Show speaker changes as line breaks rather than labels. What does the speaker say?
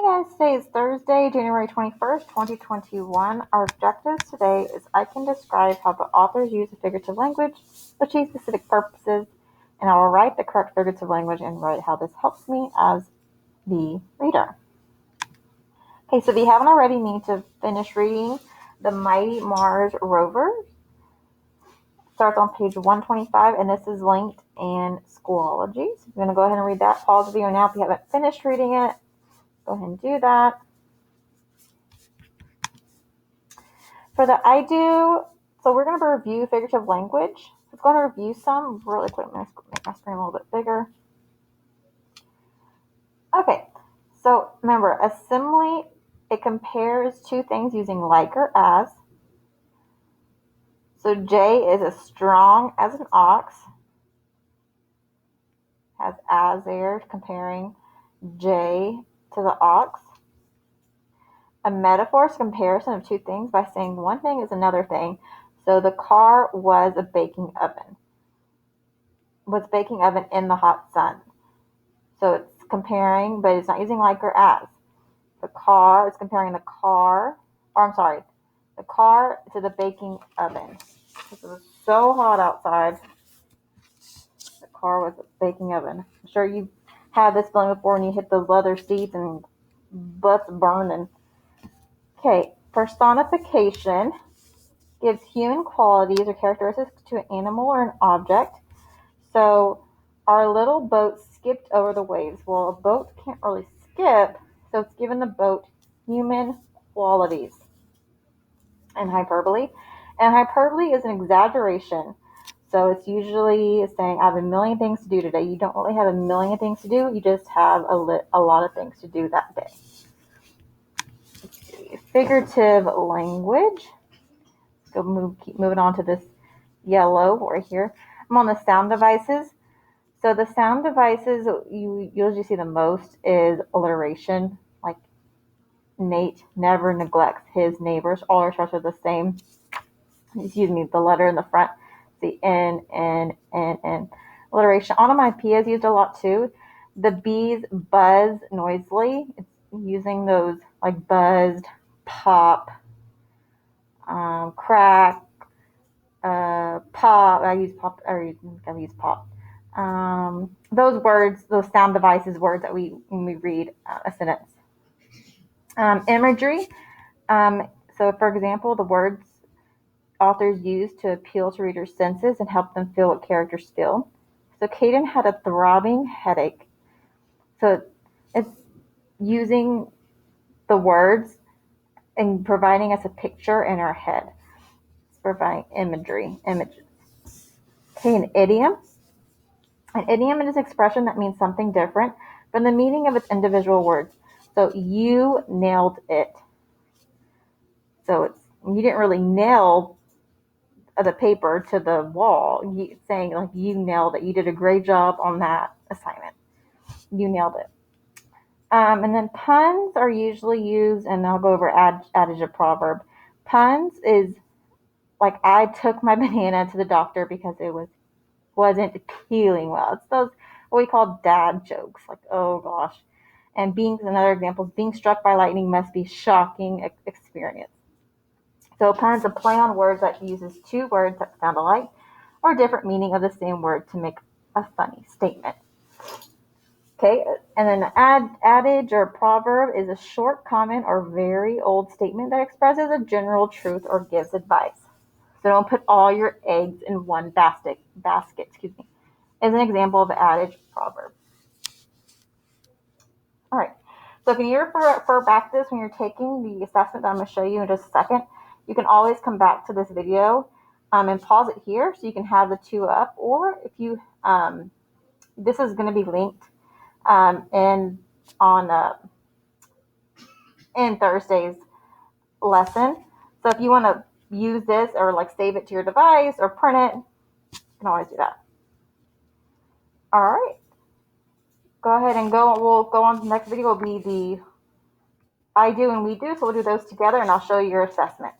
Guys, today is Thursday, January 21st, 2021. Our objectives today is I can describe how the authors use a figurative language to achieve specific purposes, and I will write the correct figurative language and write how this helps me as the reader. Okay, so if you haven't already, you need to finish reading The Mighty Mars Rovers. Starts on page 125, and this is linked in Schoology. So if you're going to go ahead and read that, pause the video now if you haven't finished reading it. Go ahead and do that. For the I do, so we're going to review figurative language. Let's go and review some really quick. I'm going to make my screen a little bit bigger. Okay, so remember, a simile, it compares two things using like or as. So J is as strong as an ox. Has as there, comparing J to the ox. A metaphor is a comparison of two things by saying one thing is another thing. So the car was a baking oven. Was baking oven in the hot sun. So it's comparing, but it's not using like or as. The car is comparing the car to the baking oven. Because it was so hot outside. The car was a baking oven. I'm sure you've had this feeling before when you hit those leather seats and butts burning. Okay, personification gives human qualities or characteristics to an animal or an object. So our little boat skipped over the waves. Well, a boat can't really skip, so it's given the boat human qualities. And hyperbole. And hyperbole is an exaggeration. So it's usually saying, I have a million things to do today. You don't really have a million things to do. You just have a lot of things to do that day. Figurative language. Keep moving on to this yellow right here. I'm on the sound devices. So the sound devices you usually see the most is alliteration, like Nate never neglects his neighbors. All our starts with the same, the letter in the front, the N. Alliteration. Onomatopoeia is used a lot too. The bees buzz noisily. It's using those like buzzed, pop, crack, pop. I use pop. Those words, those sound devices, words that when we read a sentence. Imagery. So, for example, the words authors use to appeal to readers' senses and help them feel what characters feel. So, Caden had a throbbing headache. So, it's using the words and providing us a picture in our head. It's providing images. Okay, an idiom. An idiom is an expression that means something different from the meaning of its individual words. So you nailed it. So you didn't really nail the paper to the wall. Saying like you nailed it. You did a great job on that assignment. You nailed it. And then puns are usually used, and I'll go over adage or proverb. Puns is like I took my banana to the doctor because it wasn't peeling well. It's those what we call dad jokes, like oh gosh. And another example, being struck by lightning must be shocking experience. So puns a play on words that uses two words that sound alike or different meaning of the same word to make a funny statement. Okay, and then adage or proverb is a short comment or very old statement that expresses a general truth or gives advice. So don't put all your eggs in one basket, as an example of adage proverb. All right. So if you need to refer back to this when you're taking the assessment that I'm going to show you in just a second, you can always come back to this video and pause it here so you can have the two up. Or if you, this is going to be linked in Thursday's lesson. So if you want to use this or like save it to your device or print it, you can always do that. All right. Go ahead and we'll go on to the next video will be the I do and we do. So we'll do those together and I'll show you your assessment.